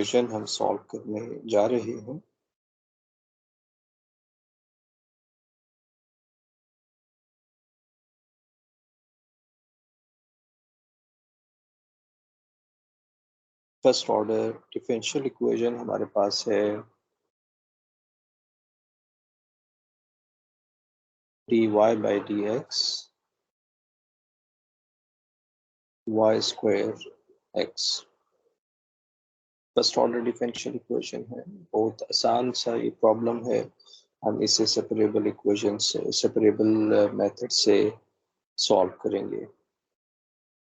Equation हम solve करने जा रहे हैं। फर्स्ट ऑर्डर डिफरेंशियल इक्वेशन हमारे पास है dy by dx y square x। First order differential equation है, बहुत आसान सा ये प्रॉब्लम है। हम इसे सेपरेबल इक्वेशन से सेपरेबल मेथड से सॉल्व करेंगे।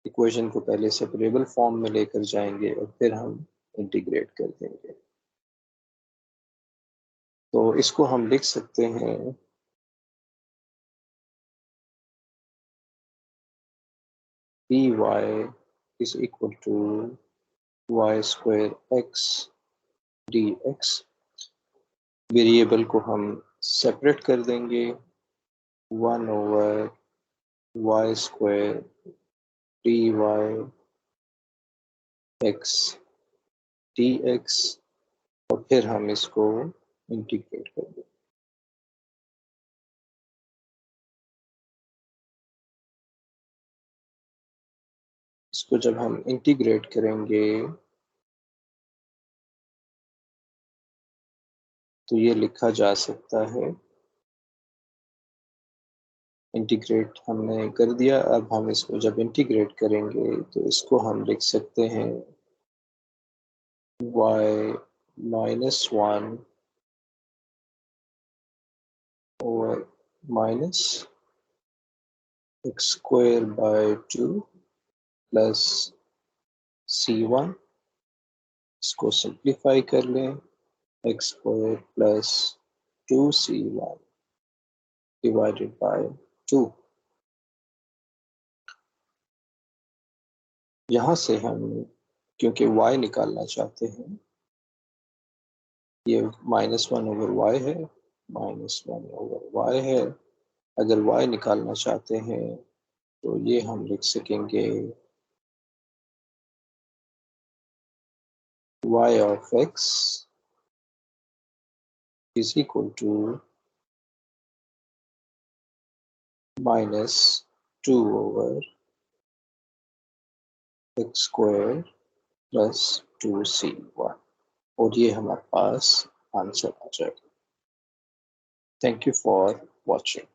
इक्वेशन को पहले सेपरेबल फॉर्म में लेकर जाएंगे और फिर हम इंटीग्रेट कर देंगे। तो इसको हम लिख सकते हैं dy is equal to y square x dx। Variable को हम सेपरेट कर देंगे 1 over y square dy x dx और फिर हम इसको इंटीग्रेट कर देंगे। इसको जब हम इंटीग्रेट करेंगे तो ये लिखा जा सकता है, इंटीग्रेट हमने कर दिया। अब हम इसको जब इंटीग्रेट करेंगे तो इसको हम लिख सकते हैं y minus 1 over minus x square by 2 plus c1। इसको सिंप्लीफाई कर लें, x square plus 2c1 divided by 2। यहाँ से हम क्योंकि y निकालना चाहते हैं, ये -1 over y है, -1 over y है। अगर y निकालना चाहते हैं तो ये हम लिख सकेंगे y of x is equal to -2 over x square plus 2c1 और ये हमारे पास आंसर आ जाएगा। Thank you for watching.